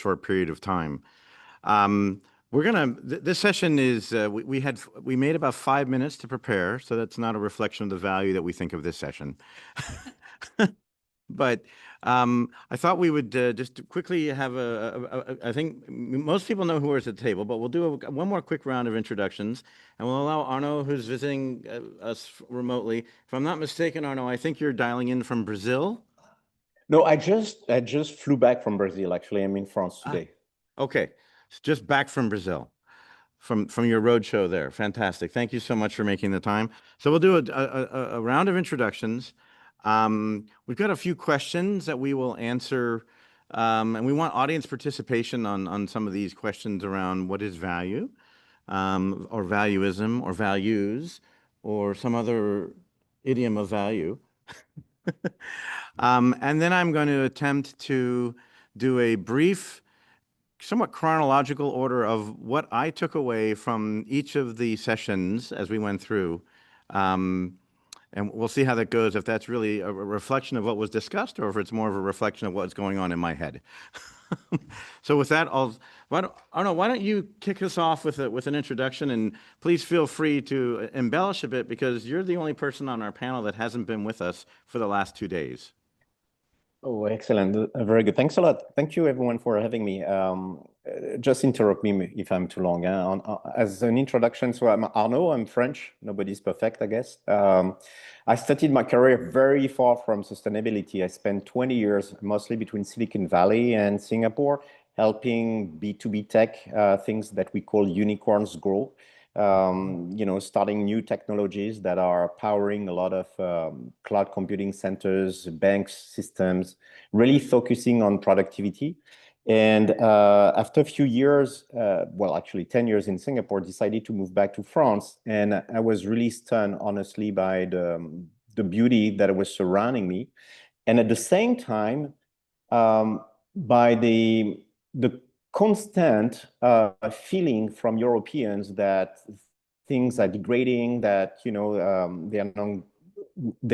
short period of time. This session is, we made about 5 minutes to prepare, so that's not a reflection of the value that we think of this session. But I thought we would just quickly have I think most people know who is at the table, but we'll do one more quick round of introductions, and we'll allow Arnaud, who's visiting us remotely. If I'm not mistaken, Arnaud, I think you're dialing in from Brazil. No, I just flew back from Brazil. Actually, I'm in France today. Okay, just back from Brazil, from your roadshow there. Fantastic. Thank you so much for making the time. So we'll do a round of introductions. We've got a few questions that we will answer, and we want audience participation on some of these questions around what is value, or valuism, or values, or some other idiom of value. And then I'm going to attempt to do a brief, somewhat chronological order of what I took away from each of the sessions as we went through. And we'll see how that goes, if that's really a reflection of what was discussed or if it's more of a reflection of what's going on in my head. So with that, Arnaud, why don't you kick us off with an introduction, and please feel free to embellish a bit because you're the only person on our panel that hasn't been with us for the last 2 days. Oh, excellent. Very good. Thanks a lot. Thank you, everyone, for having me. Just interrupt me if I'm too long. As an introduction, so I'm Arnaud. I'm French. Nobody's perfect, I guess. I started my career very far from sustainability. I spent 20 years, mostly between Silicon Valley and Singapore, helping B2B tech, things that we call unicorns grow. Starting new technologies that are powering a lot of cloud computing centers, banks, systems, really focusing on productivity. And after a few years, well, actually 10 years in Singapore, decided to move back to France. And I was really stunned, honestly, by the beauty that was surrounding me. And at the same time, by the constant feeling from Europeans that things are degrading, that they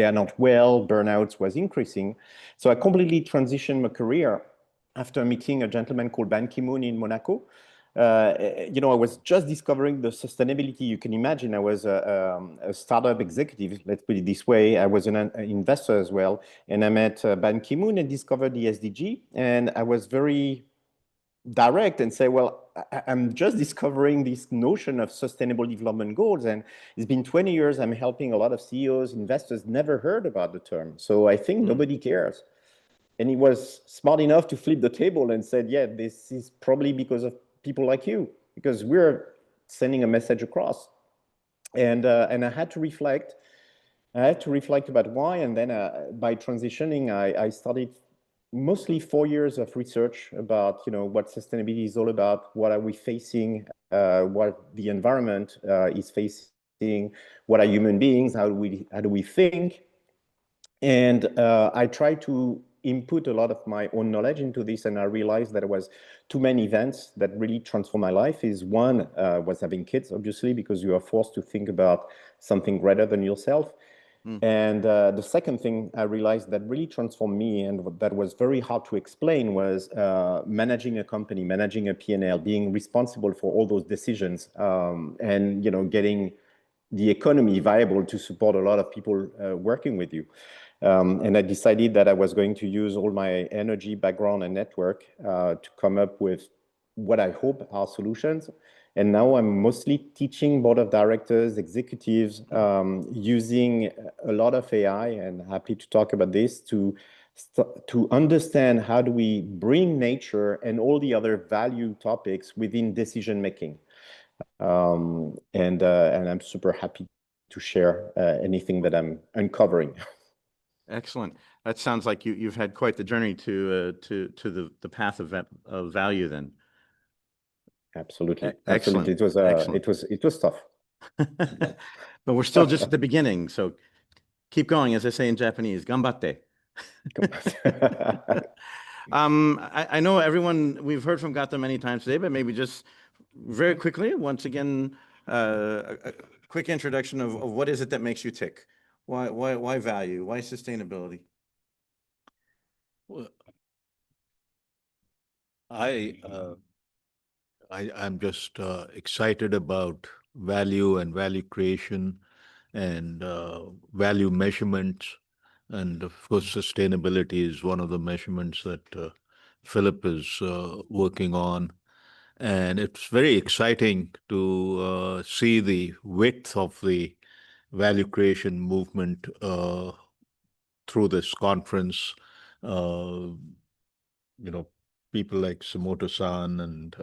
are not well, burnouts was increasing. So I completely transitioned my career after meeting a gentleman called Ban Ki-moon in Monaco. I was just discovering the sustainability. You can imagine I was a startup executive, let's put it this way. I was an investor as well. And I met Ban Ki-moon and discovered the SDG. And I was very direct and say, well, I'm just discovering this notion of sustainable development goals. And it's been 20 years. I'm helping a lot of CEOs, investors, never heard about the term. So I think nobody cares. And he was smart enough to flip the table and said, yeah, this is probably because of people like you, because we're sending a message across. And I had to reflect. I had to reflect about why. And then by transitioning, I started mostly 4 years of research about what sustainability is all about, what are we facing, what the environment is facing, what are human beings, how do we think. And I tried to input a lot of my own knowledge into this, and I realized that there was too many events that really transformed my life. One was having kids, obviously, because you are forced to think about something greater than yourself. And the second thing I realized that really transformed me, and that was very hard to explain, was managing a company, managing a P&L, being responsible for all those decisions, and getting the economy viable to support a lot of people working with you. And I decided that I was going to use all my energy, background, and network to come up with what I hope are solutions. And now I'm mostly teaching board of directors, executives, using a lot of AI, and happy to talk about this, to understand how do we bring nature and all the other value topics within decision making. And I'm super happy to share anything that I'm uncovering. Excellent. That sounds like you've had quite the journey to the path of value then. Absolutely. Excellent. Absolutely. It was tough. But we're still just at the beginning. So keep going, as I say in Japanese, ganbatte. I know everyone, we've heard from Gautam many times today, but maybe just very quickly, once again, a quick introduction of what is it that makes you tick? Why value? Why sustainability? I'm just excited about value and value creation and value measurements. And of course, sustainability is one of the measurements that Philip is working on. And it's very exciting to see the width of the value creation movement through this conference. You know, people like Samoto-san and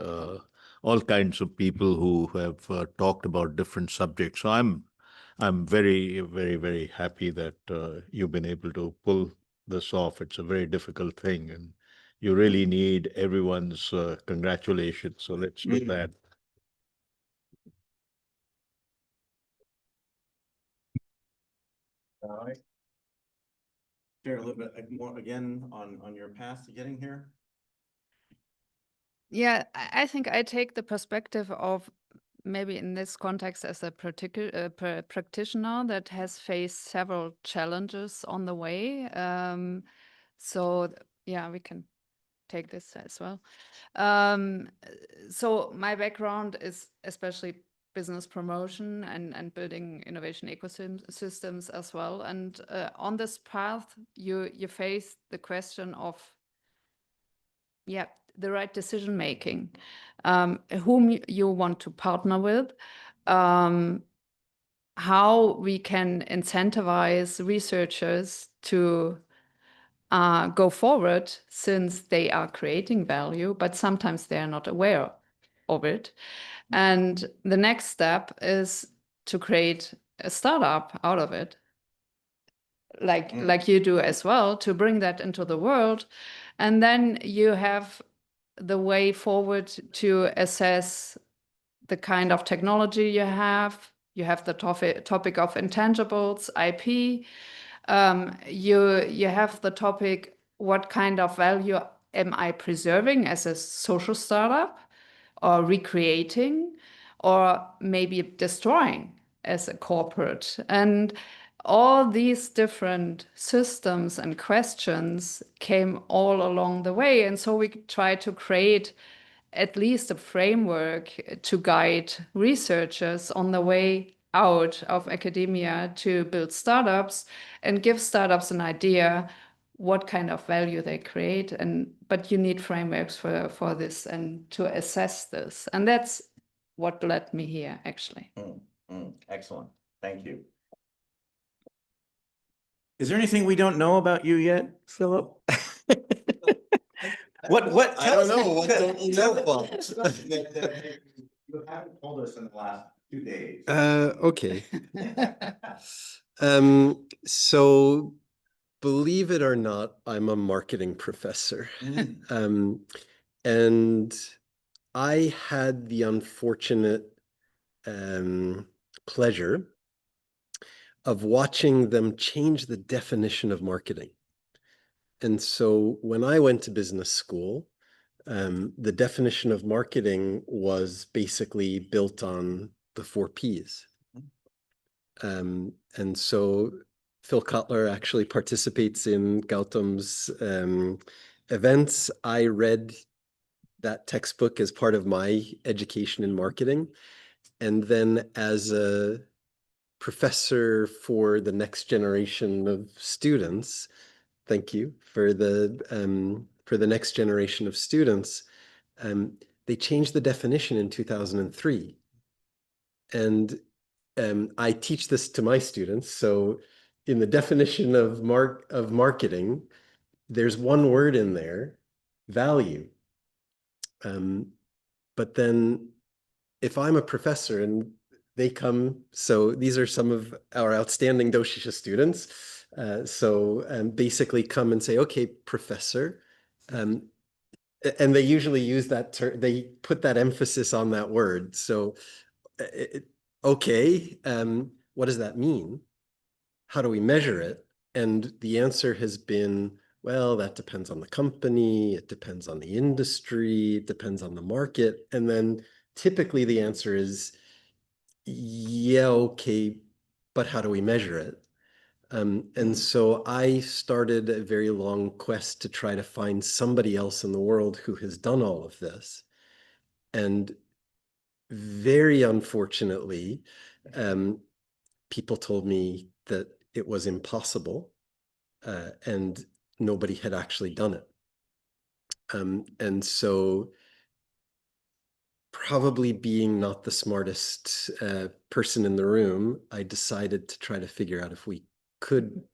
all kinds of people who have talked about different subjects. So I'm very, very, very happy that you've been able to pull this off. It's a very difficult thing, and you really need everyone's congratulations. So let's do that. All right. Share a little bit more again on your path to getting here. Yeah, I think I take the perspective of maybe in this context as a particular practitioner that has faced several challenges on the way. Yeah, we can take this as well. So my background is especially business promotion and building innovation ecosystems as well. And on this path, you face the question of, yeah, the right decision making, whom you want to partner with, how we can incentivize researchers to go forward since they are creating value, but sometimes they are not aware of it. And the next step is to create a startup out of it, like you do as well, to bring that into the world. And then you have the way forward to assess the kind of technology you have. You have the topic of intangibles, IP. You have the topic, what kind of value am I preserving as a social startup, or recreating, or maybe destroying as a corporate? And all these different systems and questions came all along the way. And so we try to create at least a framework to guide researchers on the way out of academia to build startups and give startups an idea what kind of value they create. But you need frameworks for this and to assess this. And that's what led me here, actually. Excellent. Thank you. Is there anything we don't know about you yet, Philip? What? I don't know. What don't you know, Paul? You haven't told us in the last 2 days. Okay. So believe it or not, I'm a marketing professor. And I had the unfortunate pleasure of watching them change the definition of marketing. And so when I went to business school, the definition of marketing was basically built on the 4 Ps. And so Phil Kotler actually participates in Gautam's events. I read that textbook as part of my education in marketing. And then as a professor for the next generation of students, thank you, for the next generation of students, they changed the definition in 2003. And I teach this to my students. So in the definition of marketing, there's one word in there, value. But then if I'm a professor and they come, so these are some of our outstanding Doshisha students. Basically come and say, okay, professor, and they usually use that term, they put that emphasis on that word. So, okay, what does that mean? How do we measure it? And the answer has been, well, that depends on the company, it depends on the industry, it depends on the market. And then typically the answer is, yeah, okay, but how do we measure it? And so I started a very long quest to try to find somebody else in the world who has done all of this. And very unfortunately, people told me that it was impossible, and nobody had actually done it. And so probably being not the smartest person in the room, I decided to try to figure out if we could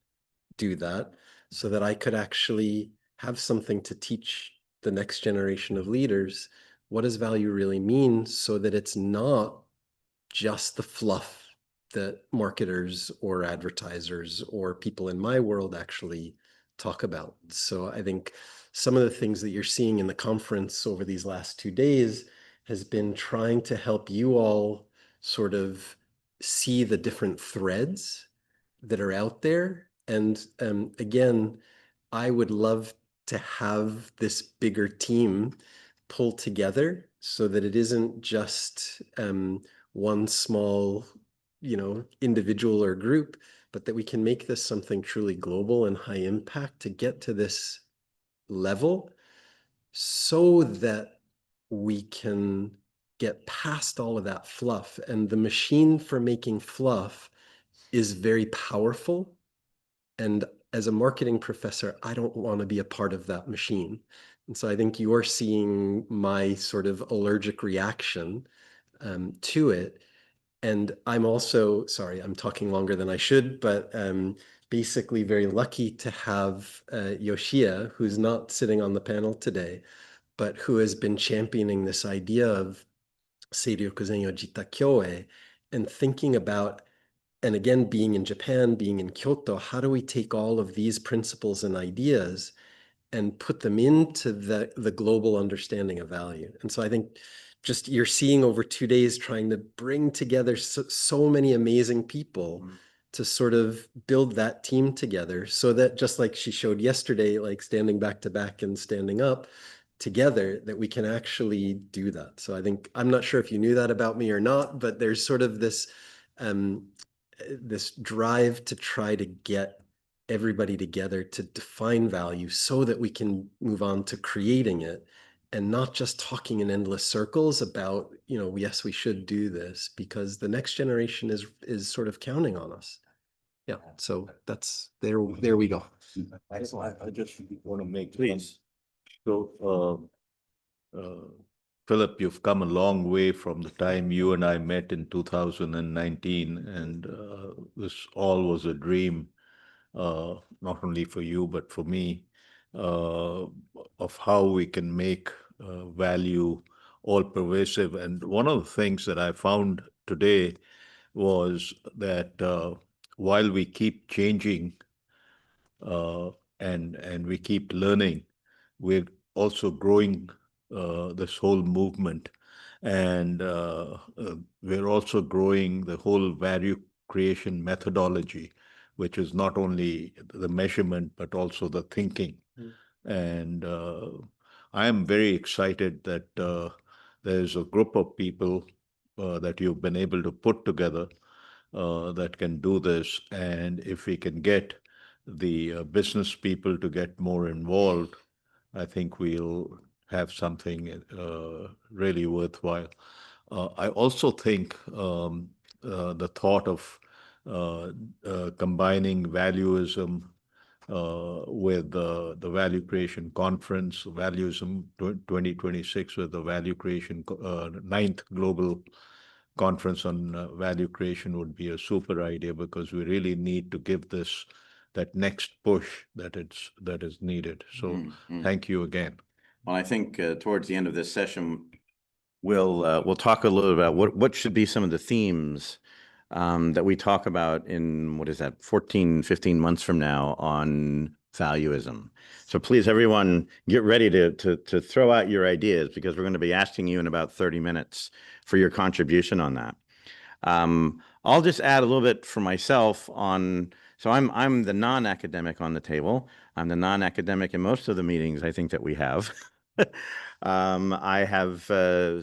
do that so that I could actually have something to teach the next generation of leaders. What does value really mean, so that it's not just the fluff that marketers or advertisers or people in my world actually talk about. So I think some of the things that you're seeing in the conference over these last 2 days has been trying to help you all sort of see the different threads that are out there. And again, I would love to have this bigger team pull together so that it isn't just one small, individual or group, but that we can make this something truly global and high impact to get to this level so that we can get past all of that fluff. And the machine for making fluff is very powerful. And as a marketing professor, I don't want to be a part of that machine. And so I think you're seeing my sort of allergic reaction to it. And I'm also, sorry, I'm talking longer than I should, but basically very lucky to have Yoshia, who's not sitting on the panel today, but who has been championing this idea of Seiryo Kuzenyo Jita Kyoe and thinking about, and again, being in Japan, being in Kyoto, how do we take all of these principles and ideas and put them into the global understanding of value? And so I think just you're seeing over 2 days trying to bring together so many amazing people to sort of build that team together, so that just like she showed yesterday, like standing back to back and standing up together, that we can actually do that. So I think, I'm not sure if you knew that about me or not, but there's sort of this drive to try to get everybody together to define value so that we can move on to creating it, and not just talking in endless circles about, yes, we should do this, because the next generation is sort of counting on us. Yeah, so that's there we go. I just want to make. Please. So, Philip, you've come a long way from the time you and I met in 2019, and this all was a dream, not only for you, but for me, of how we can make value all pervasive. And one of the things that I found today was that while we keep changing and we keep learning, we're also growing this whole movement, and we're also growing the whole value creation methodology, which is not only the measurement but also the thinking. And I am very excited that there's a group of people that you've been able to put together that can do this. And if we can get the business people to get more involved, I think we'll have something really worthwhile. I also think the thought of combining valuism with the Value Creation Conference, Valuism 2026, with the Value Creation 9th Global Conference on Value Creation would be a super idea, because we really need to give this that next push that is needed. So thank you again. Well, I think towards the end of this session, we'll talk a little about what should be some of the themes that we talk about in, 15 months from now on valuism. So please, everyone, get ready to throw out your ideas, because we're going to be asking you in about 30 minutes for your contribution on that. I'll just add a little bit for myself on. So I'm the non-academic on the table. I'm the non-academic in most of the meetings I think that we have. I have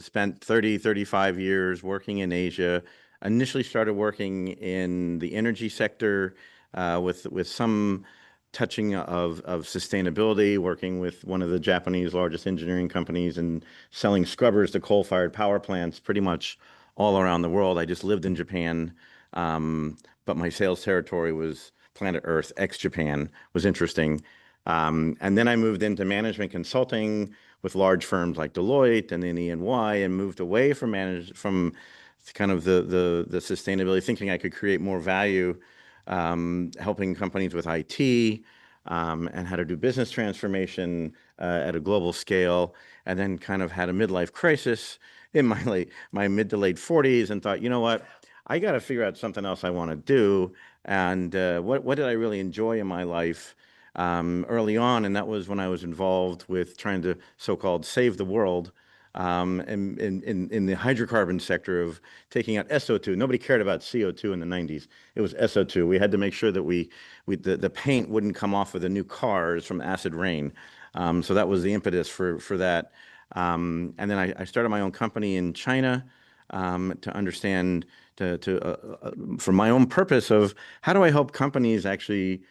spent 35 years working in Asia. Initially started working in the energy sector, with some touching of sustainability, working with one of the Japanese largest engineering companies and selling scrubbers to coal-fired power plants pretty much all around the world. I just lived in Japan, but my sales territory was planet Earth, ex-Japan, was interesting. And then I moved into management consulting with large firms like Deloitte and then E&Y, and moved away from kind of the sustainability, thinking I could create more value, helping companies with IT, and how to do business transformation at a global scale, and then kind of had a midlife crisis in my mid to late 40s and thought, you know what, I got to figure out something else I want to do. And what did I really enjoy in my life early on? And that was when I was involved with trying to so-called save the world in the hydrocarbon sector of taking out SO2. Nobody cared about CO2 in the 90s. It was SO2. We had to make sure that the paint wouldn't come off of the new cars from acid rain. So that was the impetus for that. And then I started my own company in China to understand, for my own purpose of how do I help companies actually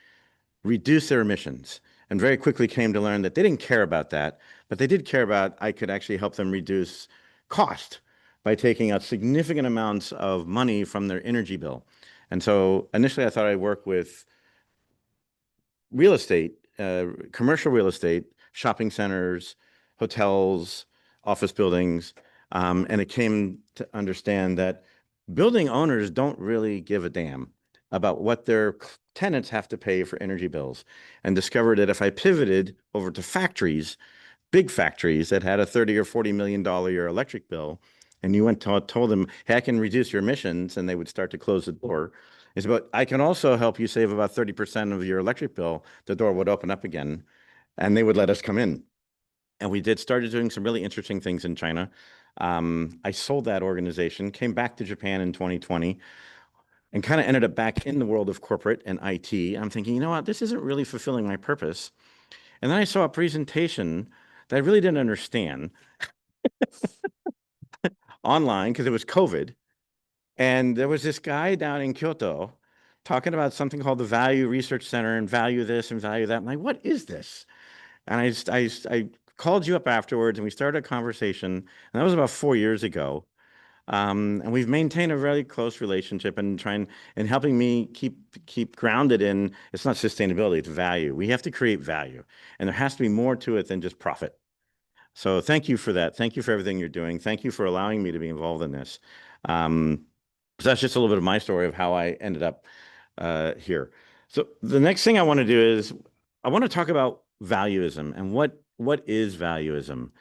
reduce their emissions, and very quickly came to learn that they didn't care about that, but they did care about I could actually help them reduce cost by taking out significant amounts of money from their energy bill. And so initially I thought I'd work with real estate, commercial real estate, shopping centers, hotels, office buildings, and it came to understand that building owners don't really give a damn about what their tenants have to pay for energy bills, and discovered that if I pivoted over to factories, big factories that had a $30 or $40 million a year electric bill, and you went to told them, hey, I can reduce your emissions, and they would start to close the door. It's about, I can also help you save about 30% of your electric bill. The door would open up again, and they would let us come in. And we started doing some really interesting things in China. I sold that organization, came back to Japan in 2020, and kind of ended up back in the world of corporate and IT. I'm thinking, you know what, this isn't really fulfilling my purpose. And then I saw a presentation that I really didn't understand online because it was COVID. And there was this guy down in Kyoto talking about something called the Value Research Center and value this and value that. I'm like, what is this? And I called you up afterwards and we started a conversation. And that was about 4 years ago. And we've maintained a very close relationship and helping me keep grounded in, it's not sustainability, it's value. We have to create value, and there has to be more to it than just profit. So thank you for that. Thank you for everything you're doing. Thank you for allowing me to be involved in this. So that's just a little bit of my story of how I ended up here. So the next thing I want to do is I want to talk about valuism and what is valuism.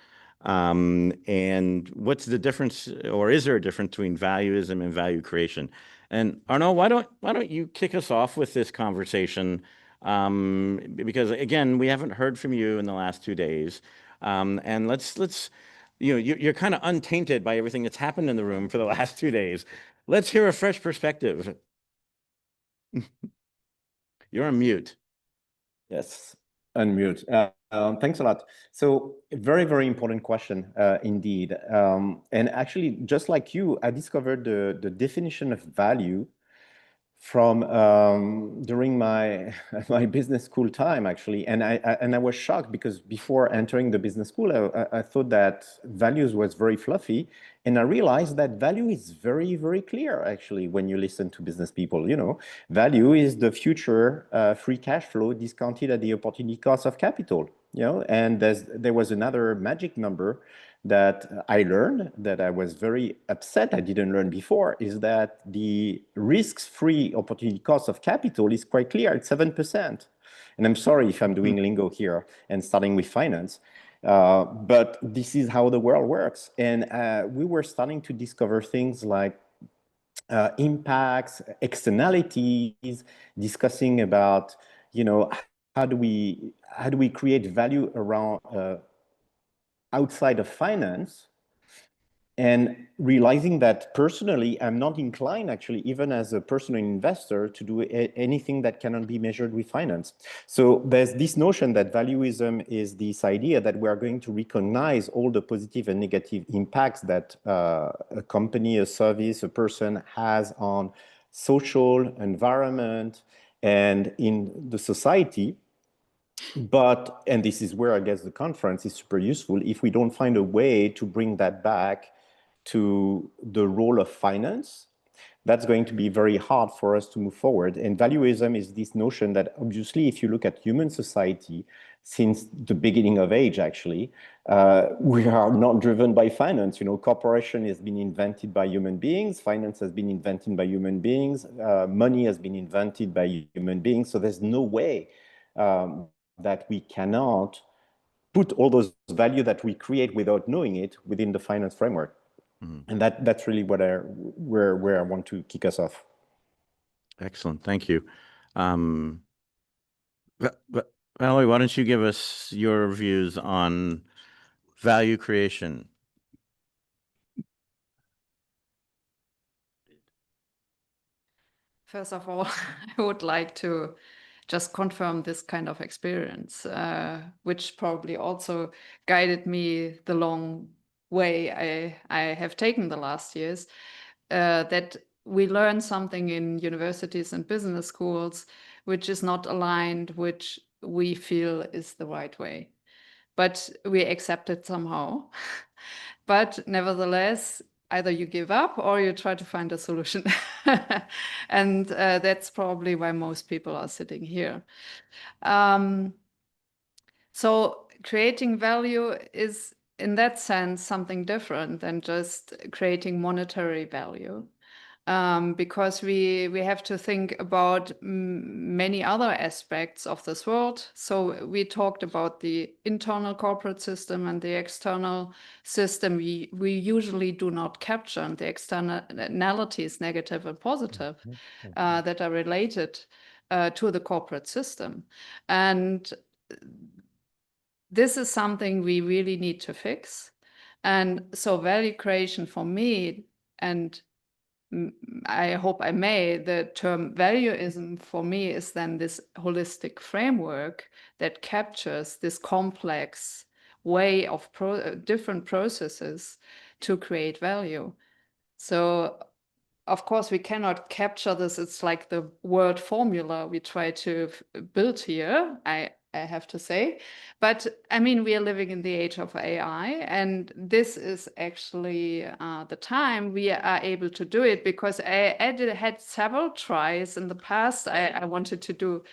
And what's the difference, or is there a difference between valuism and value creation? And Arnaud, why don't you kick us off with this conversation? Because again, we haven't heard from you in the last 2 days, and let's you're kind of untainted by everything that's happened in the room for the last 2 days. Let's hear a fresh perspective. You're on mute. Yes, unmute. Thanks a lot. So a very, very important question indeed. And actually, just like you, I discovered the definition of value from during my business school time, actually. And I was shocked because before entering the business school, I thought that values was very fluffy. And I realized that value is very, very clear, actually, when you listen to business people. Value is the future free cash flow discounted at the opportunity cost of capital. And there was another magic number that I learned that I was very upset I didn't learn before, is that the risks-free opportunity cost of capital is quite clear. It's 7%. And I'm sorry if I'm doing lingo here and starting with finance, but this is how the world works. And we were starting to discover things like impacts, externalities, discussing about, how do we create value around outside of finance, and realizing that personally, I'm not inclined, actually, even as a personal investor, to do anything that cannot be measured with finance. So there's this notion that valuism is this idea that we are going to recognize all the positive and negative impacts that a company, a service, a person has on social, environment, and in the society. But, and this is where I guess the conference is super useful, if we don't find a way to bring that back to the role of finance, that's going to be very hard for us to move forward. And valuism is this notion that obviously, if you look at human society, since the beginning of age, actually, we are not driven by finance. You know, corporation has been invented by human beings, finance has been invented by human beings, money has been invented by human beings. So there's no way that we cannot put all those value that we create without knowing it within the finance framework. And that's really what where I want to kick us off. Excellent, thank you. Valerie, why don't you give us your views on value creation? First of all, I would like to just confirm this kind of experience, which probably also guided me the long way I have taken the last years, that we learn something in universities and business schools which is not aligned, which we feel is the right way. But we accept it somehow. But nevertheless, either you give up or you try to find a solution. And that's probably why most people are sitting here. So creating value is, in that sense, something different than just creating monetary value. Because we have to think about many other aspects of this world. So we talked about the internal corporate system and the external system we usually do not capture, and the externalities, negative and positive, that are related to the corporate system. And this is something we really need to fix. And so value creation for me, and I hope I may, the term valuism for me is then this holistic framework that captures this complex way of different processes to create value. So, of course, we cannot capture this. It's like the word formula we try to build here, I have to say. But I mean, we are living in the age of AI, and this is actually the time we are able to do it, because I had several tries in the past. I wanted to do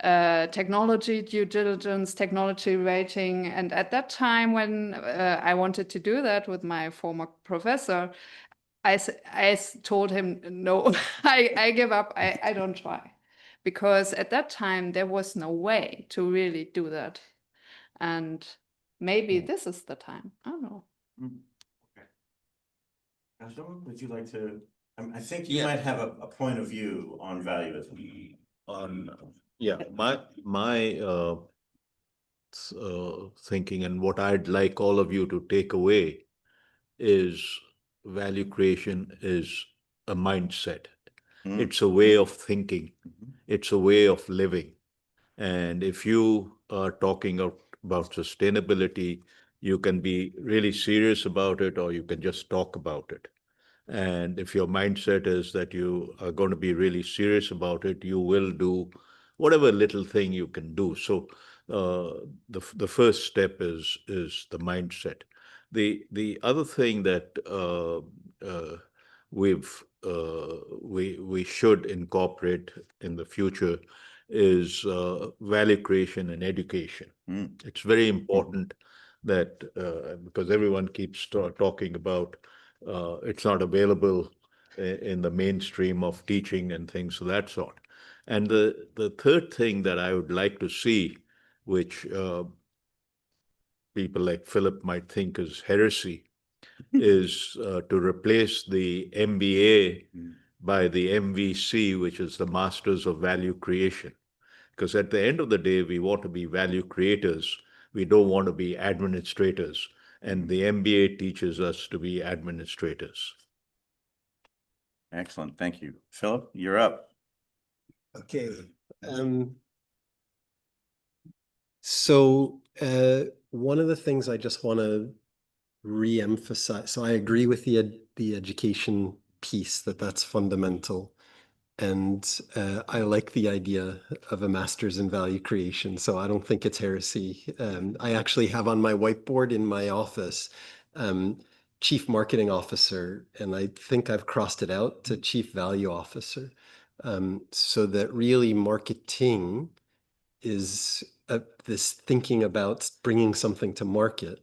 technology due diligence, technology rating. And at that time, when I wanted to do that with my former professor, I told him, no, I give up. I don't try. Because at that time, there was no way to really do that. And maybe this is the time. I don't know. Okay. Arnaud, would you like to? I think you might have a point of view on valuism. My thinking, and what I'd like all of you to take away, is value creation is a mindset. It's a way of thinking. It's a way of living. And if you are talking about sustainability, you can be really serious about it, or you can just talk about it. And if your mindset is that you are going to be really serious about it, you will do whatever little thing you can do. So the first step is the mindset. The other thing that we should incorporate in the future is value creation and education. It's very important that because everyone keeps talking about it's not available in the mainstream of teaching and things of that sort. And the third thing that I would like to see, which people like Philip might think is heresy, is to replace the MBA by the MVC, which is the Masters of Value Creation. Because at the end of the day, we want to be value creators. We don't want to be administrators. And the MBA teaches us to be administrators. Excellent, thank you. Philip, you're up. Okay. So one of the things I just want to re-emphasize, so I agree with the education piece, that's fundamental. And I like the idea of a master's in value creation, so I don't think it's heresy. I actually have on my whiteboard in my office, Chief Marketing Officer, and I think I've crossed it out to Chief Value Officer, so that really marketing is this thinking about bringing something to market.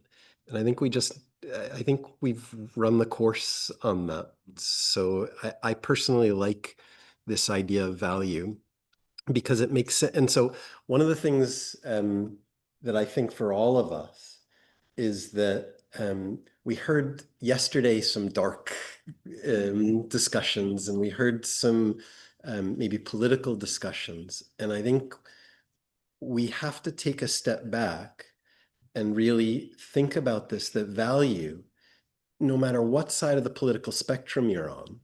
And I think I think we've run the course on that. So I personally like this idea of value because it makes sense. And so one of the things that I think for all of us is that we heard yesterday some dark discussions, and we heard some maybe political discussions. And I think we have to take a step back and really think about this, that value, no matter what side of the political spectrum you're on,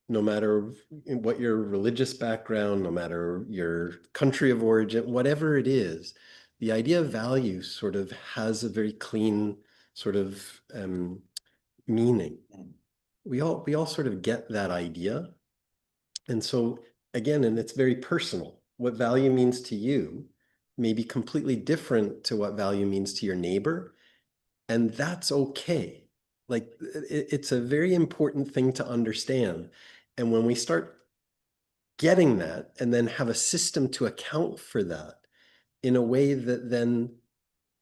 no matter what your religious background, no matter your country of origin, whatever it is, the idea of value sort of has a very clean sort of meaning. We all sort of get that idea. And so again, and it's very personal. What value means to you may be completely different to what value means to your neighbor. And that's okay. Like it's a very important thing to understand. And when we start getting that and then have a system to account for that in a way that then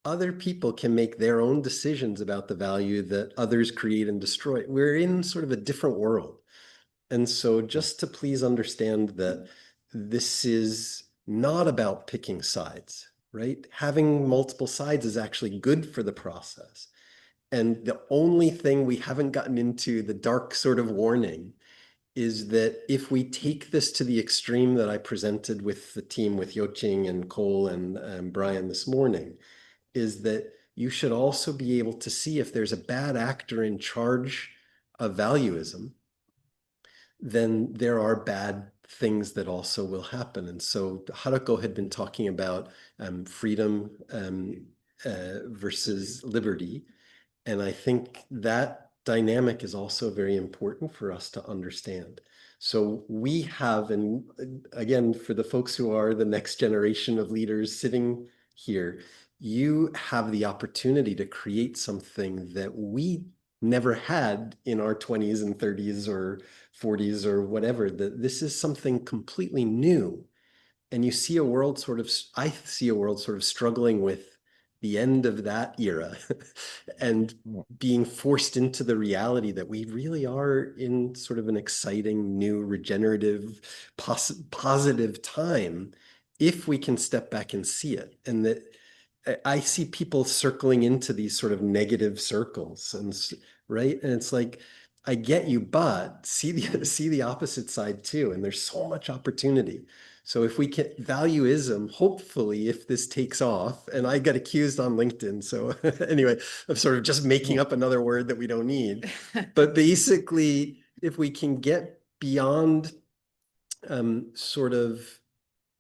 other people can make their own decisions about the value that others create and destroy, we're in sort of a different world. And so just to please understand that this is not about picking sides, right? Having multiple sides is actually good for the process. And the only thing we haven't gotten into, the dark sort of warning, is that if we take this to the extreme that I presented with the team, with Yoching and Cole and Brian this morning, is that you should also be able to see if there's a bad actor in charge of valuism, then there are bad things that also will happen. And so Haruko had been talking about freedom versus liberty. And I think that dynamic is also very important for us to understand. So we have, and again, for the folks who are the next generation of leaders sitting here, you have the opportunity to create something that we never had in our 20s and 30s or 40s or whatever. That this is something completely new. And you see a world sort of, I see a world sort of struggling with the end of that era and being forced into the reality that we really are in sort of an exciting, new, regenerative, positive time if we can step back and see it. And that I see people circling into these sort of negative circles, and right? And it's like, I get you, but see the opposite side too. And there's so much opportunity. So if we can, valuism, hopefully, if this takes off, and I got accused on LinkedIn. So anyway, I'm sort of just making up another word that we don't need. But basically, if we can get beyond sort of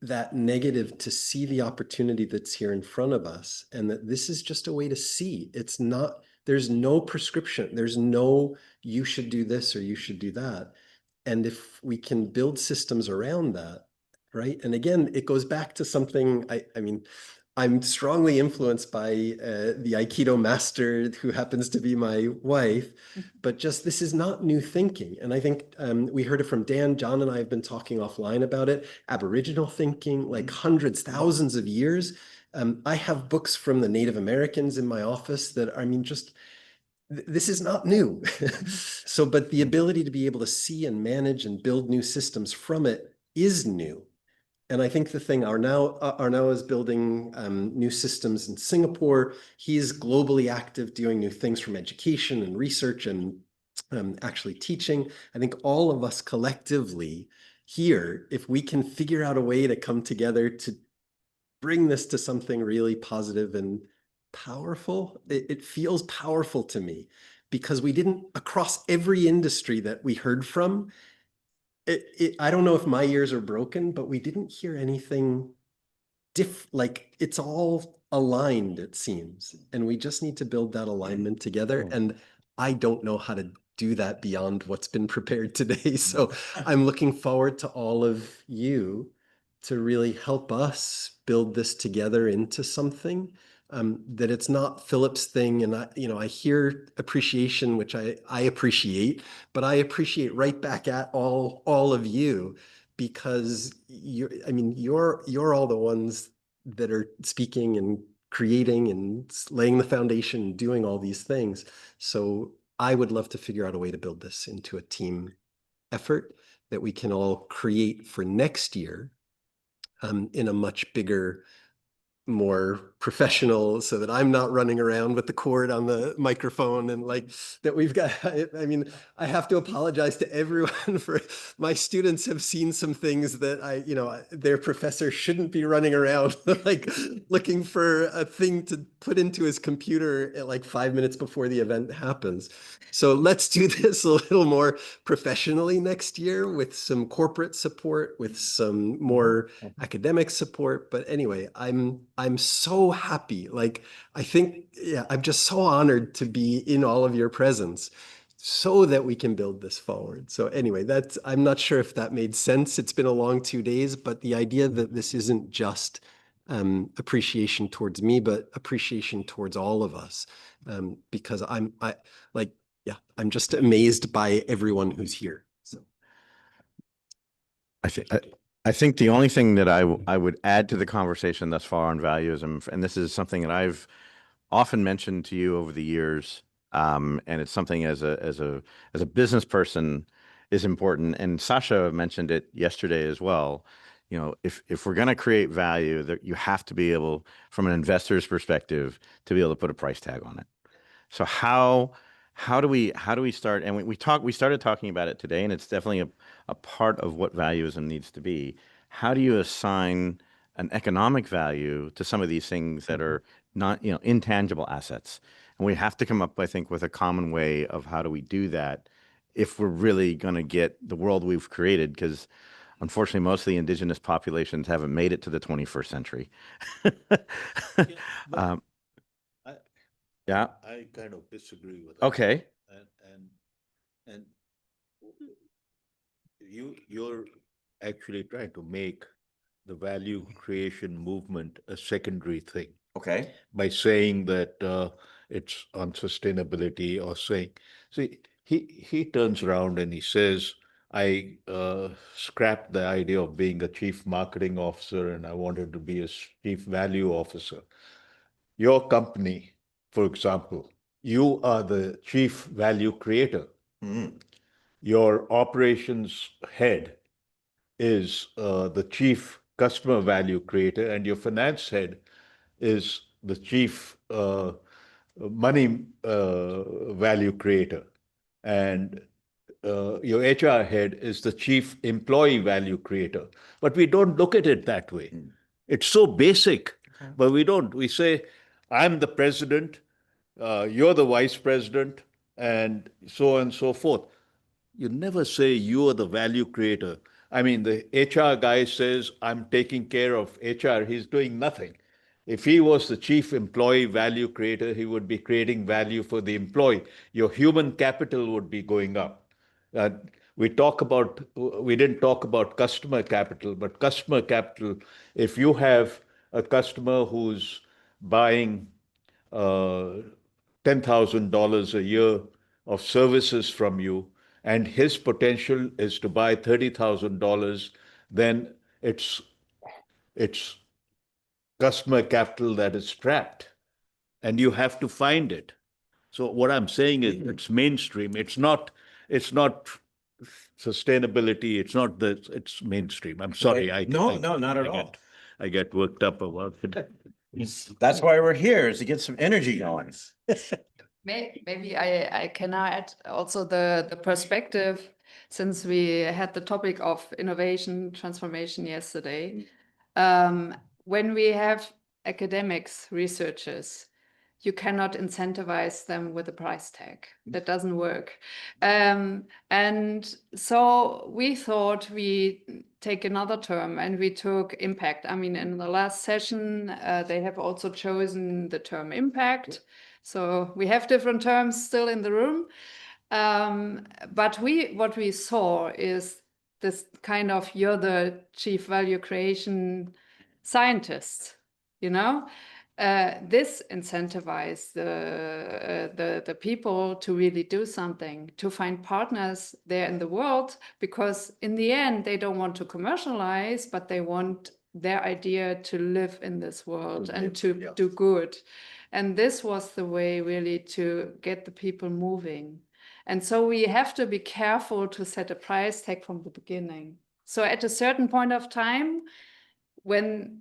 that negative to see the opportunity that's here in front of us, and that this is just a way to see. It's not, there's no prescription. There's no, you should do this or you should do that. And if we can build systems around that, right? And again, it goes back to something, I mean, I'm strongly influenced by the Aikido master who happens to be my wife, but just this is not new thinking. And I think we heard it from Dan. John and I have been talking offline about it. Aboriginal thinking, like hundreds, thousands of years. I have books from the Native Americans in my office that, I mean, just, this is not new. So, but the ability to be able to see and manage and build new systems from it is new. And I think the thing, Arnaud is building new systems in Singapore. He's globally active, doing new things from education and research and actually teaching. I think all of us collectively here, if we can figure out a way to come together to bring this to something really positive and powerful, it feels powerful to me, because we didn't, across every industry that we heard from, I don't know if my ears are broken, but we didn't hear anything like it's all aligned, it seems. And we just need to build that alignment together. And I don't know how to do that beyond what's been prepared today. So I'm looking forward to all of you to really help us build this together into something that it's not Philip's thing. And I hear appreciation, which I appreciate, but I appreciate right back at all of you, because you're all the ones that are speaking and creating and laying the foundation and doing all these things. So I would love to figure out a way to build this into a team effort that we can all create for next year in a much bigger, more professional, so that I'm not running around with the cord on the microphone and like that we've got. I mean, I have to apologize to everyone for my students have seen some things that their professor shouldn't be running around like looking for a thing to put into his computer at like 5 minutes before the event happens. So let's do this a little more professionally next year with some corporate support, with some more academic support. But anyway, I'm so happy. Like, I think, I'm just so honored to be in all of your presence so that we can build this forward. So anyway, I'm not sure if that made sense. It's been a long 2 days, but the idea that this isn't just appreciation towards me, but appreciation towards all of us, because I'm just amazed by everyone who's here. So I think the only thing that I would add to the conversation thus far on valuism, and this is something that I've often mentioned to you over the years, and it's something as a business person is important. And Sasha mentioned it yesterday as well. If we're going to create value, that you have to be able, from an investor's perspective, to be able to put a price tag on it. So how do we start? And we started talking about it today, and it's definitely a part of what valuism needs to be. How do you assign an economic value to some of these things that are not, intangible assets? And we have to come up, I think, with a common way of how do we do that if we're really going to get the world we've created, because unfortunately, most of the indigenous populations haven't made it to the 21st century. Yeah. I kind of disagree with that. Okay. And you're actually trying to make the value creation movement a secondary thing. Okay. By saying that it's on sustainability, or saying, see, he turns around and he says, I scrapped the idea of being a chief marketing officer and I wanted to be a chief value officer. Your company, for example, you are the chief value creator. Mm-hmm. Your operations head is the chief customer value creator, and your finance head is the chief money value creator. And your HR head is the chief employee value creator. But we don't look at it that way. It's so basic, but we don't. We say, I'm the president, you're the vice president, and so on and so forth. You never say you are the value creator. I mean, the HR guy says, I'm taking care of HR. He's doing nothing. If he was the chief employee value creator, he would be creating value for the employee. Your human capital would be going up. We didn't talk about customer capital, but customer capital, if you have a customer who's buying $10,000 a year of services from you, and his potential is to buy $30,000, then it's customer capital that is trapped, and you have to find it. So what I'm saying is it's mainstream. It's not sustainability. It's mainstream. I'm sorry. No, not at all. I get worked up about it. That's why we're here, is to get some energy going. Maybe I can add also the perspective, since we had the topic of innovation transformation yesterday. When we have academics, researchers, you cannot incentivize them with a price tag. That doesn't work. And so we thought we take another term, and we took impact. I mean, in the last session, they have also chosen the term impact. So we have different terms still in the room. But what we saw is this kind of, you're the chief value creation scientist, you know? This incentivized the people to really do something, to find partners there in the world, because in the end, they don't want to commercialize, but they want their idea to live in this world and to do good. And this was the way really to get the people moving. And so we have to be careful to set a price tag from the beginning. So at a certain point of time, when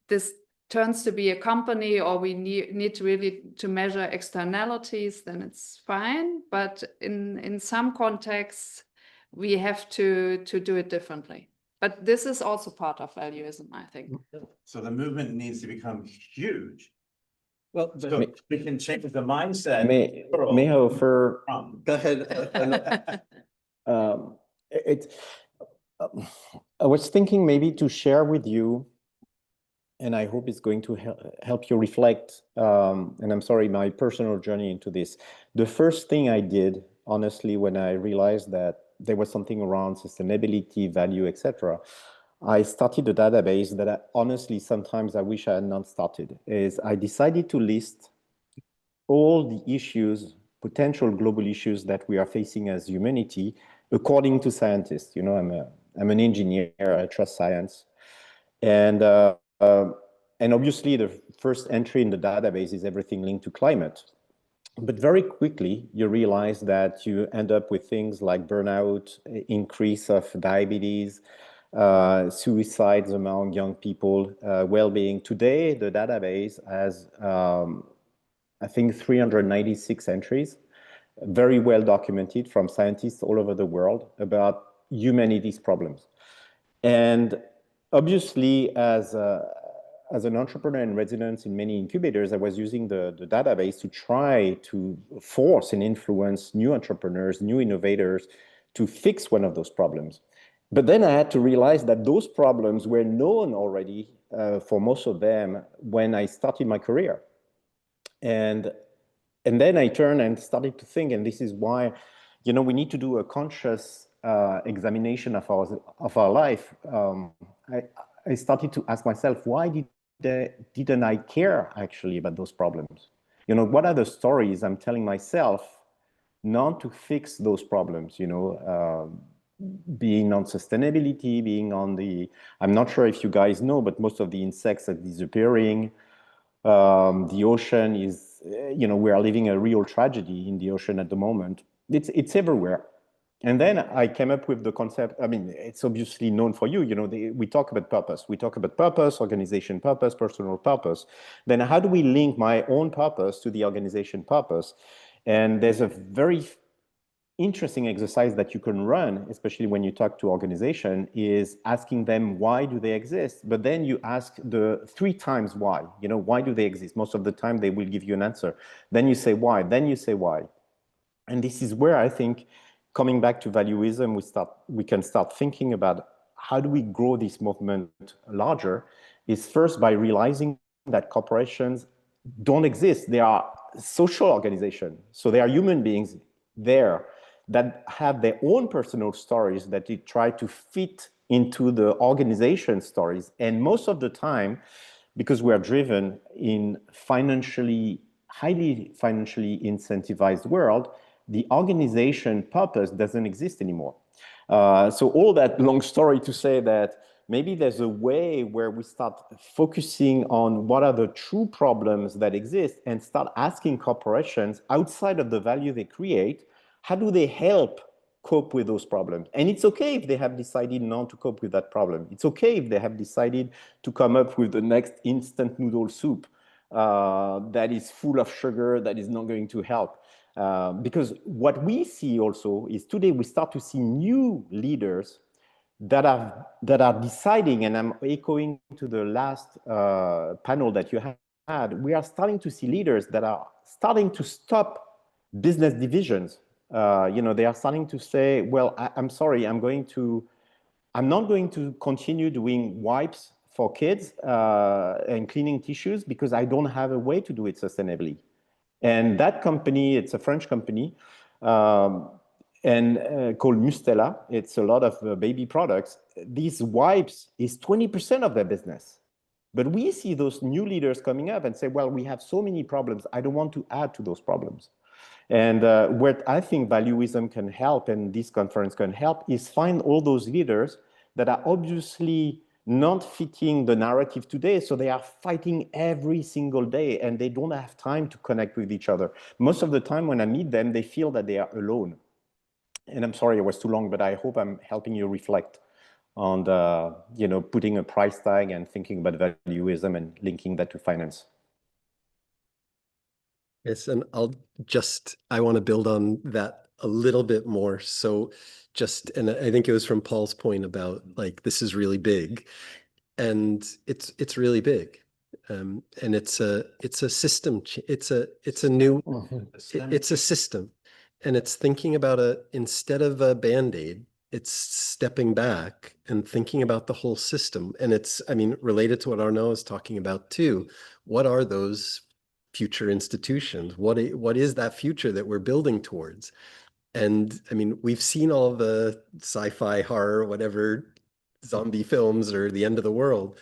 this turns to be a company, or we need to really to measure externalities, then it's fine. But in some contexts, we have to do it differently. But this is also part of valuism, I think. So the movement needs to become huge. Well, So we can change the mindset. May I offer? go ahead. I was thinking maybe to share with you, and I hope it's going to help you reflect, and I'm sorry, my personal journey into this. The first thing I did, honestly, when I realized that there was something around sustainability, value, etc., I started a database that honestly, sometimes I wish I had not started, is I decided to list all the issues, potential global issues that we are facing as humanity, according to scientists. You know, I'm an engineer, I trust science. And obviously the first entry in the database is everything linked to climate. But very quickly, you realize that you end up with things like burnout, increase of diabetes, suicides among young people, well-being. Today, the database has, I think, 396 entries, very well documented from scientists all over the world about humanity's problems. And obviously, as an entrepreneur in residence in many incubators, I was using the database to try to force and influence new entrepreneurs, new innovators to fix one of those problems. But then I had to realize that those problems were known already for most of them when I started my career. And then I turned and started to think, and this is why, you know, we need to do a conscious examination of our life. I started to ask myself, why didn't I care actually about those problems? You know, what are the stories I'm telling myself not to fix those problems? You know, being on sustainability, being on I'm not sure if you guys know, but most of the insects are disappearing. The ocean is, you know, we are living a real tragedy in the ocean at the moment. It's everywhere. And then I came up with the concept. I mean, it's obviously known for you. You know, we talk about purpose. We talk about purpose, organization purpose, personal purpose. Then how do we link my own purpose to the organization purpose? And there's a very interesting exercise that you can run, especially when you talk to organization, is asking them, why do they exist? But then you ask the 3 times why. You know, why do they exist? Most of the time they will give you an answer. Then you say why. Then you say why. And this is where I think, coming back to valuism, we can start thinking about how do we grow this movement larger, is first by realizing that corporations don't exist. They are social organizations. So they are human beings there that have their own personal stories that they try to fit into the organization stories. And most of the time, because we are driven in highly financially incentivized world, the organization purpose doesn't exist anymore. So all that long story to say that maybe there's a way where we start focusing on what are the true problems that exist and start asking corporations outside of the value they create, how do they help cope with those problems? And it's okay if they have decided not to cope with that problem. It's okay if they have decided to come up with the next instant noodle soup that is full of sugar, that is not going to help. Because what we see also is today we start to see new leaders that are deciding, and I'm echoing to the last panel that you had, we are starting to see leaders that are starting to stop business divisions. You know, they are starting to say, well, I'm sorry, I'm not going to continue doing wipes for kids and cleaning tissues because I don't have a way to do it sustainably. And that company, it's a French company, called Mustela. It's a lot of baby products. These wipes is 20% of their business. But we see those new leaders coming up and say, well, we have so many problems. I don't want to add to those problems. And what I think Valuism can help, and this conference can help, is find all those leaders that are obviously not fitting the narrative today. So they are fighting every single day and they don't have time to connect with each other. Most of the time when I meet them, they feel that they are alone. And I'm sorry it was too long, but I hope I'm helping you reflect on the, putting a price tag and thinking about valuism and linking that to finance. Yes, and I want to build on that a little bit more. So and I think it was from Paul's point about like, this is really big, and it's really big. And it's a system, it's a system, and it's thinking about instead of a Band-Aid, it's stepping back and thinking about the whole system. And it's, related to what Arnaud is talking about too. What are those future institutions? What is that future that we're building towards? And we've seen all the sci-fi, horror, whatever, zombie films or the end of the world.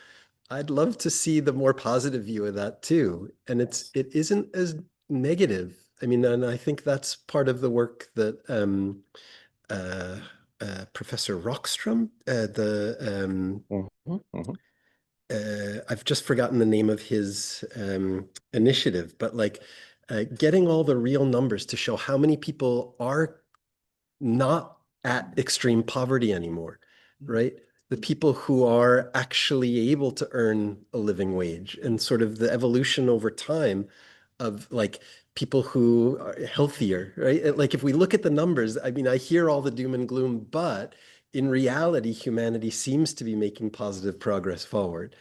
I'd love to see the more positive view of that too. And it isn't as negative. And I think that's part of the work that Professor Rockstrom, I've just forgotten the name of his initiative, but like getting all the real numbers to show how many people are not at extreme poverty anymore, right? The people who are actually able to earn a living wage, and sort of the evolution over time of like people who are healthier, right? Like if we look at the numbers, I hear all the doom and gloom, but in reality, humanity seems to be making positive progress forward.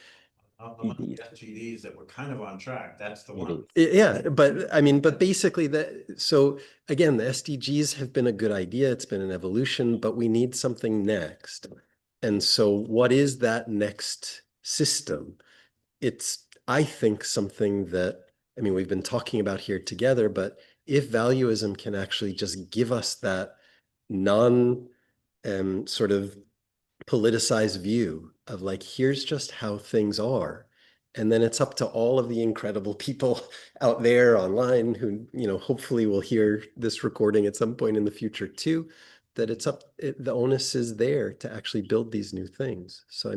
Among the SGDs that were kind of on track, that's the one. Yeah, but basically so again, the SDGs have been a good idea. It's been an evolution, but we need something next. And so what is that next system? It's, I think, something that, we've been talking about here together, but if valuism can actually just give us that sort of politicized view of like, here's just how things are. And then it's up to all of the incredible people out there online who, hopefully will hear this recording at some point in the future too, that the onus is there to actually build these new things. So,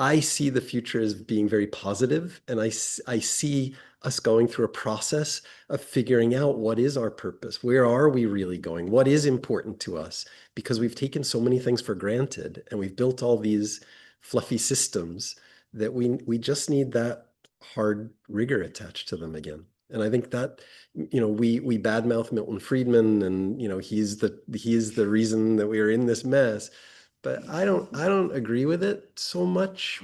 I see the future as being very positive, and I see us going through a process of figuring out what is our purpose, where are we really going, what is important to us, because we've taken so many things for granted, and we've built all these fluffy systems that we just need that hard rigor attached to them again. And I think that, we badmouth Milton Friedman, and he's the reason that we are in this mess. But I don't agree with it so much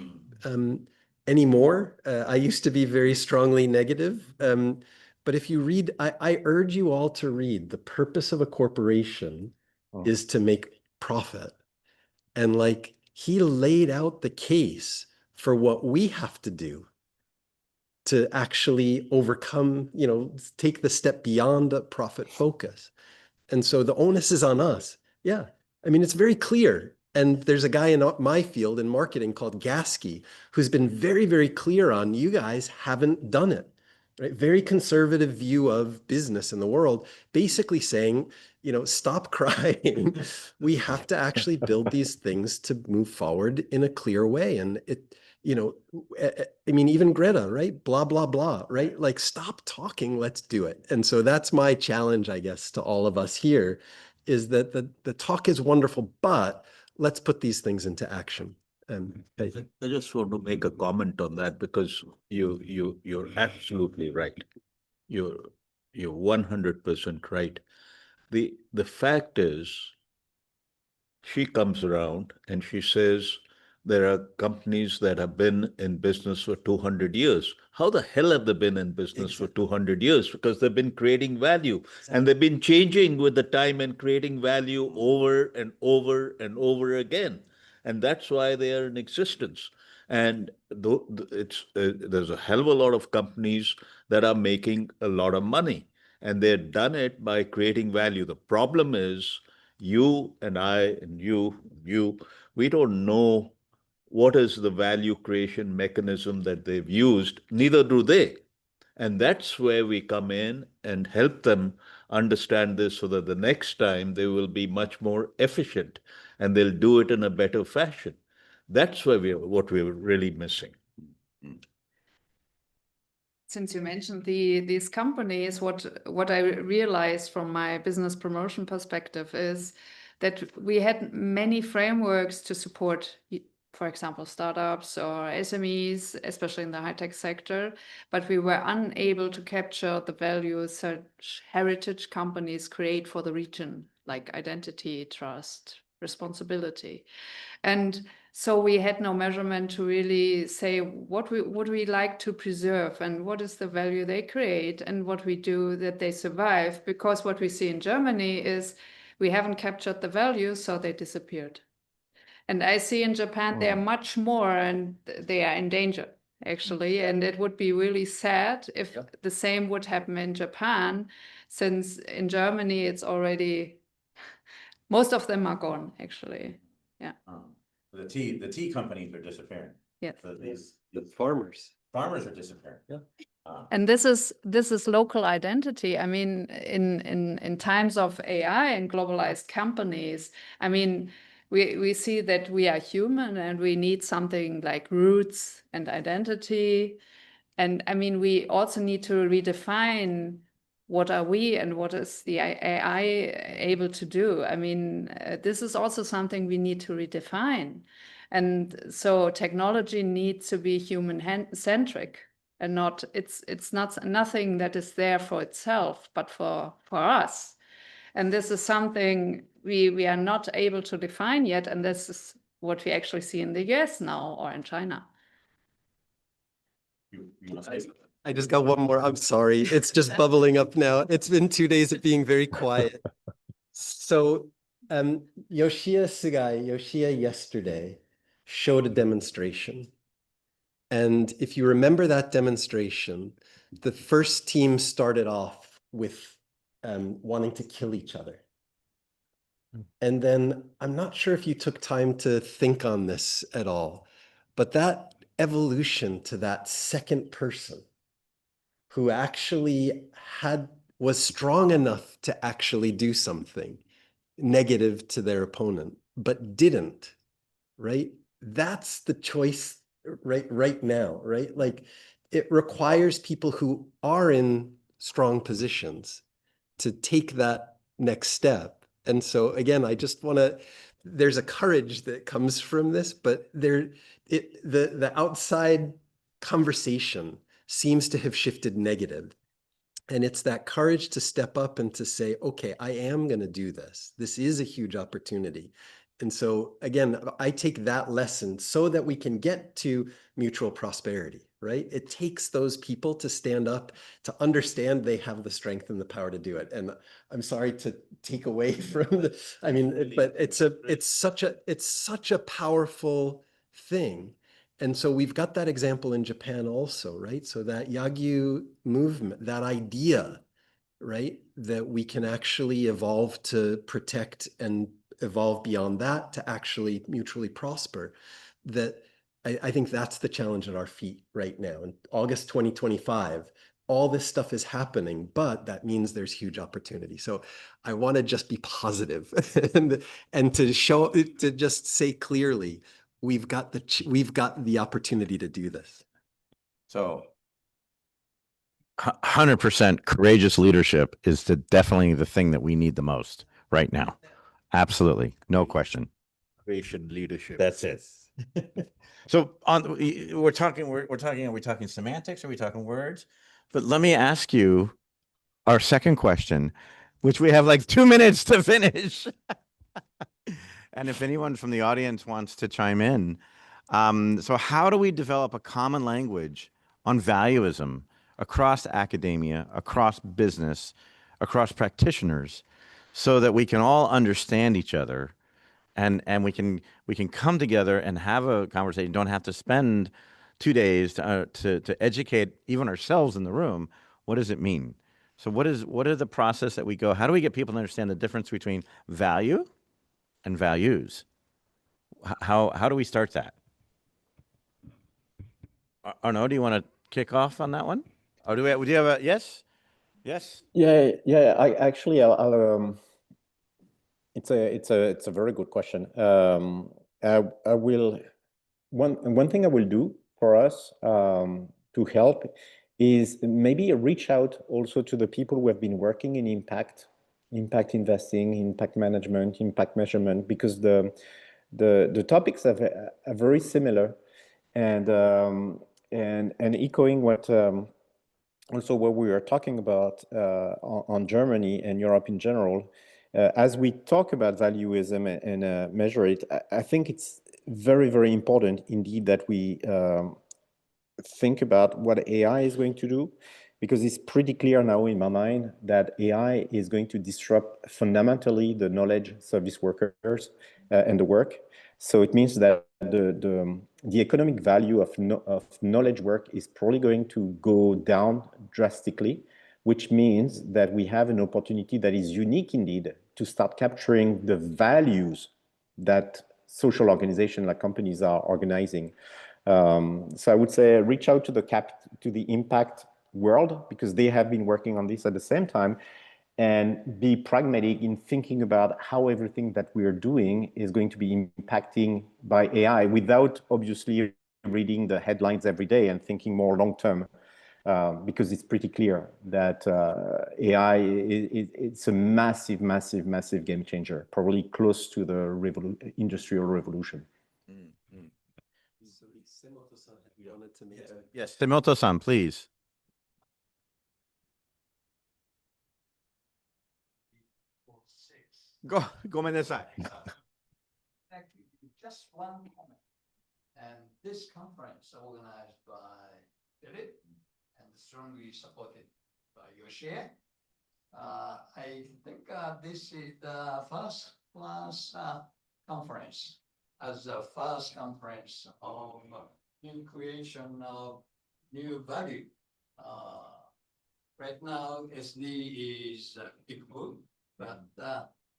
anymore. I used to be very strongly negative. But if you read, I urge you all to read The Purpose of a Corporation is to Make Profit. And like, he laid out the case for what we have to do to actually overcome, take the step beyond a profit focus. And so the onus is on us. Yeah. It's very clear. And there's a guy in my field in marketing called Gasky, who's been very, very clear on, you guys haven't done it, right? Very conservative view of business in the world, basically saying, stop crying. We have to actually build these things to move forward in a clear way. And even Greta, right? Blah, blah, blah, right? Like, stop talking, let's do it. And so that's my challenge, I guess, to all of us here, is that the talk is wonderful, but let's put these things into action. I just want to make a comment on that, because you're absolutely right. You're 100% right. The fact is, she comes around and she says, there are companies that have been in business for 200 years. How the hell have they been in business for 200 years? Because they've been creating value, and they've been changing with the time and creating value over and over and over again. And that's why they are in existence. And there's a hell of a lot of companies that are making a lot of money. And they've done it by creating value. The problem is you and I and you, we don't know what is the value creation mechanism that they've used, neither do they. And that's where we come in and help them understand this so that the next time they will be much more efficient and they'll do it in a better fashion. That's where what we're really missing. Since you mentioned these companies, what I realized from my business promotion perspective is that we had many frameworks to support, for example, startups or SMEs, especially in the high-tech sector, but we were unable to capture the value such heritage companies create for the region, like identity, trust, responsibility. And so we had no measurement to really say what would we like to preserve and what is the value they create and what we do that they survive. Because what we see in Germany is we haven't captured the value, so they disappeared. And I see in Japan, they are much more and they are in danger, actually. And it would be really sad if the same would happen in Japan, since in Germany, it's already, most of them are gone, actually. Yeah. The tea companies are disappearing. Yes. The farmers Farmers are disappearing. Yeah. And this is local identity. I mean, in times of AI and globalized companies, I mean, we see that we are human and we need something like roots and identity. And I mean, we also need to redefine what are we and what is the AI able to do. I mean, this is also something we need to redefine. And so technology needs to be human-centric and not, it's not nothing that is there for itself, but for us. And this is something we are not able to define yet. And this is what we actually see in the US now or in China. I just got one more. I'm sorry. It's just bubbling up now. It's been 2 days of being very quiet. So Yoshia Sugai yesterday showed a demonstration. And if you remember that demonstration, the first team started off with wanting to kill each other. And then I'm not sure if you took time to think on this at all, but that evolution to that second person who actually was strong enough to actually do something negative to their opponent, but didn't, right? That's the choice right now, right? Like it requires people who are in strong positions to take that next step. And so again, I just want to, there's a courage that comes from this, but the outside conversation seems to have shifted negative. And it's that courage to step up and to say, okay, I am going to do this. This is a huge opportunity. And so again, I take that lesson so that we can get to mutual prosperity, right? It takes those people to stand up, to understand they have the strength and the power to do it. And I'm sorry to take away from the, I mean, but it's such a powerful thing. And so we've got that example in Japan also, right? So that Yagyu movement, that idea, right? That we can actually evolve to protect and evolve beyond that to actually mutually prosper. That I think that's the challenge at our feet right now. In August 2025, all this stuff is happening, but that means there's huge opportunity. So I want to just be positive and to just say clearly, we've got the opportunity to do this. So 100% courageous leadership is definitely the thing that we need the most right now. Absolutely. No question. Creation leadership. That's it. So are we talking semantics? Are we talking words? But let me ask you our second question, which we have like 2 minutes to finish. And if anyone from the audience wants to chime in. So how do we develop a common language on valuism across academia, across business, across practitioners, so that we can all understand each other and we can come together and have a conversation? Don't have to spend 2 days to educate even ourselves in the room. What does it mean? So what are the process that we go? How do we get people to understand the difference between value and values? How do we start that? Arnaud, do you want to kick off on that one? Or do you have a yes? Yes. Yeah. I actually, it's a very good question. I will one thing I will do for us to help is maybe reach out also to the people who have been working in impact investing, impact management, impact measurement, because the topics are very similar, and echoing what also what we were talking about on Germany and Europe in general. As we talk about valuism and measure it, I think it's very, very important indeed that we think about what AI is going to do, because it's pretty clear now in my mind that AI is going to disrupt fundamentally the knowledge service workers and the work. So it means that the economic value of knowledge work is probably going to go down drastically, which means that we have an opportunity that is unique indeed to start capturing the values that social organizations like companies are organizing. So I would say reach out to the impact world, because they have been working on this at the same time, and be pragmatic in thinking about how everything that we are doing is going to be impacting by AI, without obviously reading the headlines every day and thinking more long term, because it's pretty clear that AI it's a massive game changer, probably close to the industrial revolution. Yes, Semoto-san, please. Go menasai. Just one comment. And this conference organized by Beddie and strongly supported by your share. I think this is the first class conference, as the first conference of new creation of new value. Right now, SD is a big move, but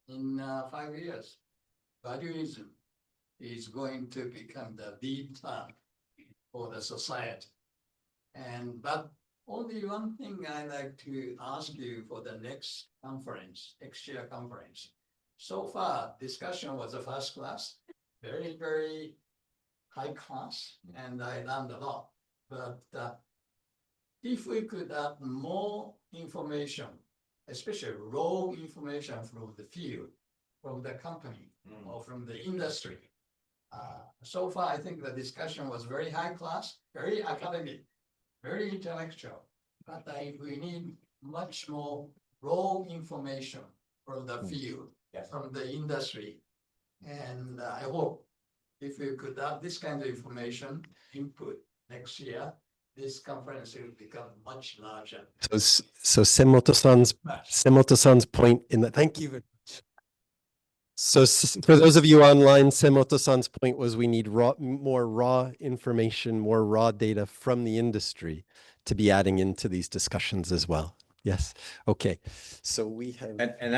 in 5 years, valuism is going to become the lead term for the society. But only one thing I'd like to ask you for the next year conference. So far, discussion was a first class, very, very high class, and I learned a lot. But if we could add more information, especially raw information from the field, from the company, or from the industry. So far, I think the discussion was very high class, very academic, very intellectual. But we need much more raw information from the field, from the industry. And I hope if we could have this kind of information input next year, this conference will become much larger. So Semoto-san's point in that, thank you. So for those of you online, Semoto-san's point was we need more raw information, more raw data from the industry to be adding into these discussions as well. Yes. Okay. So we have, And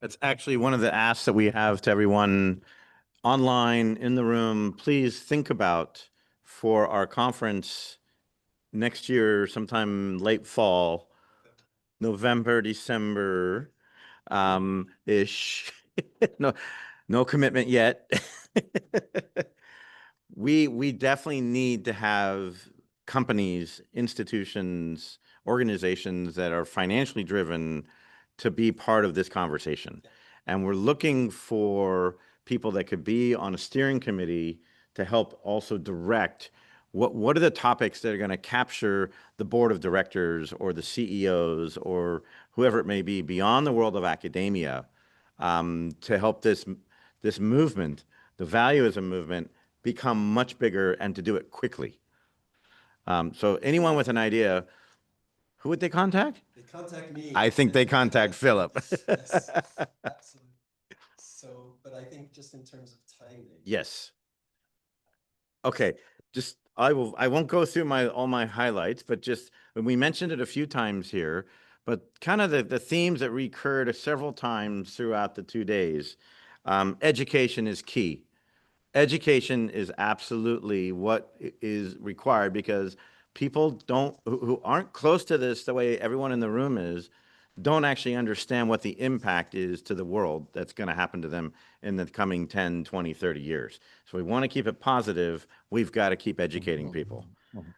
that's actually one of the asks that we have to everyone online in the room. Please think about, for our conference next year, sometime late fall, November, December, ish. No commitment yet. We definitely need to have companies, institutions, organizations that are financially driven to be part of this conversation. And we're looking for people that could be on a steering committee to help also direct what are the topics that are going to capture the board of directors or the CEOs or whoever it may be beyond the world of academia, to help this movement, the valuism movement, become much bigger and to do it quickly. So anyone with an idea, who would they contact? they contact me. I think they contact Philip. Yes, absolutely. So, but I think just in terms of timing. Yes. Okay, just I won't go through all my highlights, but just when we mentioned it a few times here, but kind of the themes that recurred several times throughout the 2 days. Education is key. Education is absolutely what is required, because people who aren't close to this the way everyone in the room is, don't actually understand what the impact is to the world that's going to happen to them in the coming 10, 20, 30 years. So we want to keep it positive. We've got to keep educating people.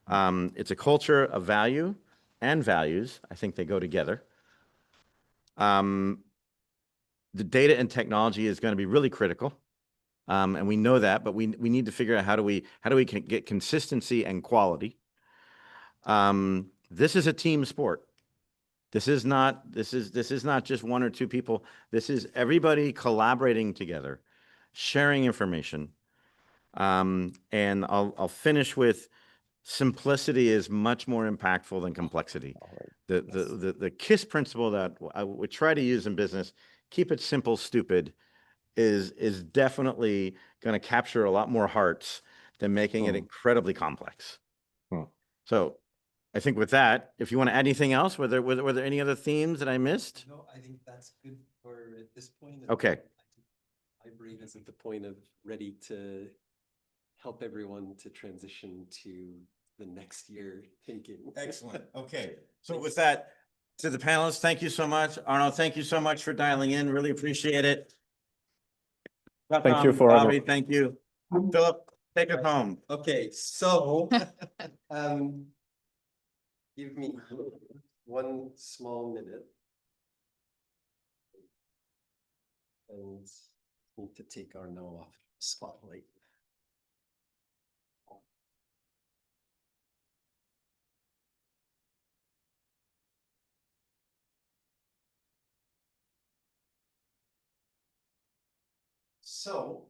It's a culture of value and values. I think they go together. The data and technology is going to be really critical. And we know that, but we need to figure out how do we get consistency and quality. This is a team sport. This is not just one or two people. This is everybody collaborating together, sharing information. And I'll finish with simplicity is much more impactful than complexity. The KISS principle that I would try to use in business, keep it simple, stupid, is definitely going to capture a lot more hearts than making it incredibly complex. So I think with that, if you want to add anything else, were there any other themes that I missed? No, I think that's good for at this point. Okay. My brain is at the point of ready to help everyone to transition to the next year thinking. Excellent. Okay. So with that, to the panelists, thank you so much. Arnaud, thank you so much for dialing in. Really appreciate it. Thank you for Bobby, thank you. Philip, take it home. Okay, so give me one small minute. And need to take Arnaud off the spotlight. So,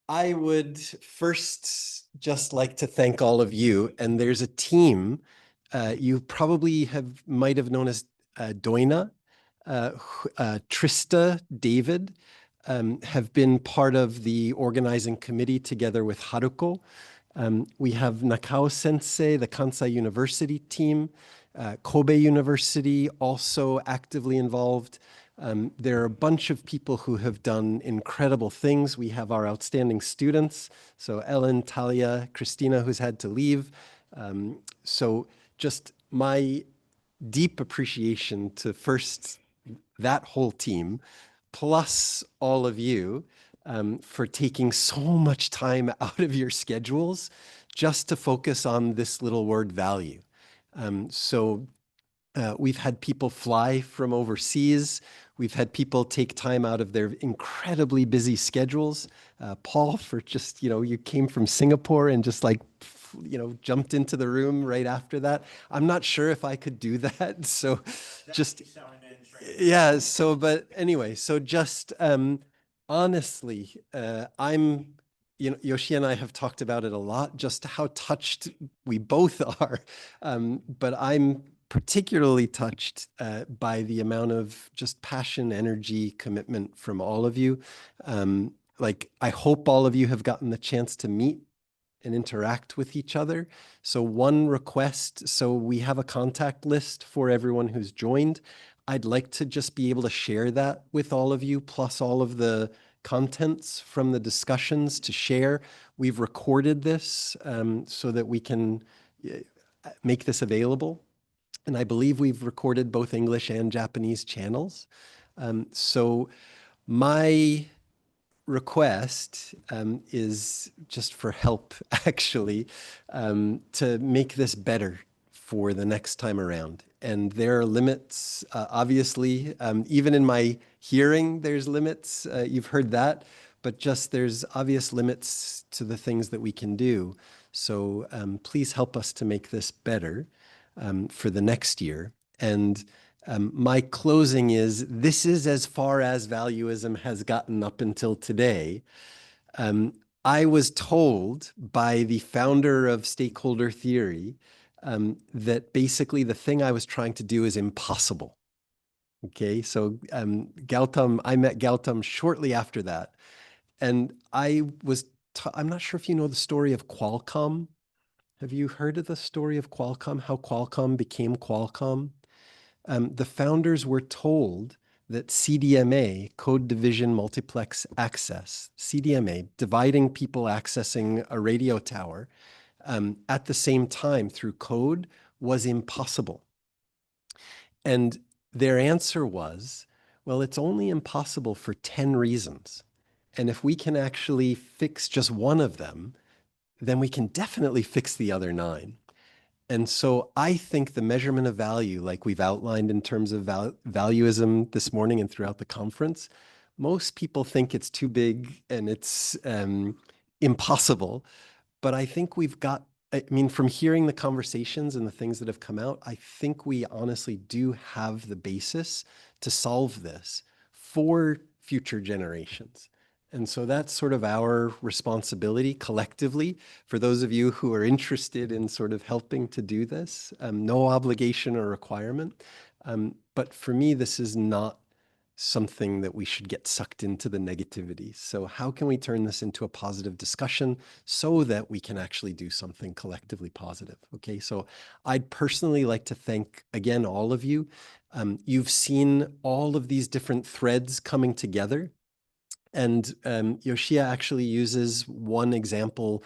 I would first just like to thank all of you. And there's a team you probably might have known as Doina, Trista, David, have been part of the organizing committee together with Haruko. We have Nakao Sensei, the Kansai University team, Kobe University also actively involved. There are a bunch of people who have done incredible things. We have our outstanding students. So Ellen, Talia, Christina, who's had to leave. So just my deep appreciation to first that whole team, plus all of you, for taking so much time out of your schedules just to focus on this little word value. We've had people fly from overseas. We've had people take time out of their incredibly busy schedules. Paul, for just, you came from Singapore and just jumped into the room right after that. I'm not sure if I could do that. So just, yeah. So, but anyway, so just honestly, Yoshi and I have talked about it a lot, just how touched we both are. But I'm particularly touched by the amount of just passion, energy, commitment from all of you. I hope all of you have gotten the chance to meet and interact with each other. So one request, so we have a contact list for everyone who's joined. I'd like to just be able to share that with all of you, plus all of the contents from the discussions to share. We've recorded this so that we can make this available. And I believe we've recorded both English and Japanese channels. So my request is just for help, actually, to make this better for the next time around. And there are limits, obviously, even in my hearing, there's limits. You've heard that, but just there's obvious limits to the things that we can do. So please help us to make this better for the next year. And my closing is, this is as far as Valuism has gotten up until today. I was told by the founder of stakeholder theory that basically the thing I was trying to do is impossible. Okay, so Gautam, I met Gautam shortly after that. And I'm not sure if you know the story of Qualcomm. Have you heard of the story of Qualcomm, how Qualcomm became Qualcomm? The founders were told that CDMA, Code Division Multiplex Access, CDMA, dividing people accessing a radio tower at the same time through code, was impossible. And their answer was, well, it's only impossible for 10 reasons. And if we can actually fix just one of them, then we can definitely fix the other 9. And so I think the measurement of value, like we've outlined in terms of valuism this morning and throughout the conference, most people think it's too big and it's impossible. But I think we've got, I mean, from hearing the conversations and the things that have come out, I think we honestly do have the basis to solve this for future generations. And so that's sort of our responsibility collectively for those of you who are interested in sort of helping to do this. No obligation or requirement. But for me, this is not something that we should get sucked into the negativity. So how can we turn this into a positive discussion so that we can actually do something collectively positive? Okay, so I'd personally like to thank again all of you. You've seen all of these different threads coming together. And Yoshia actually uses one example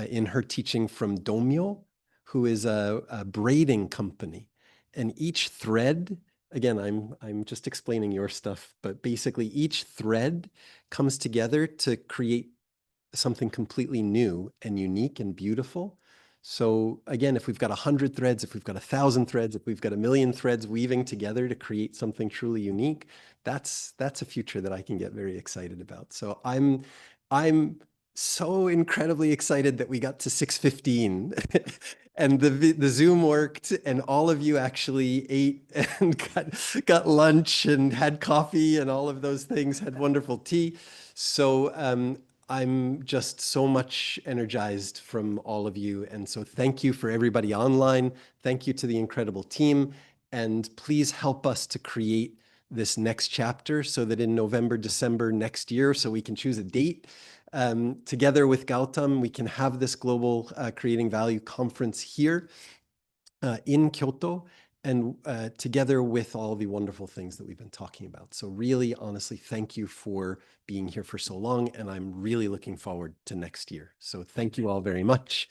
in her teaching from Domyo, who is a braiding company. And each thread, again, I'm just explaining your stuff, but basically each thread comes together to create something completely new and unique and beautiful. So again, if we've got 100 threads, if we've got 1,000 threads, if we've got 1,000,000 threads weaving together to create something truly unique, that's a future that I can get very excited about. So I'm so incredibly excited that we got to 6:15 and the Zoom worked and all of you actually ate and got lunch and had coffee and all of those things, had wonderful tea. So I'm just so much energized from all of you. And so thank you for everybody online. Thank you to the incredible team. And please help us to create this next chapter so that in November, December next year, so we can choose a date, together with Gautam, we can have this global Creating Value conference here in Kyoto, and together with all the wonderful things that we've been talking about. So really, honestly, thank you for being here for so long, and I'm really looking forward to next year. So thank you all very much.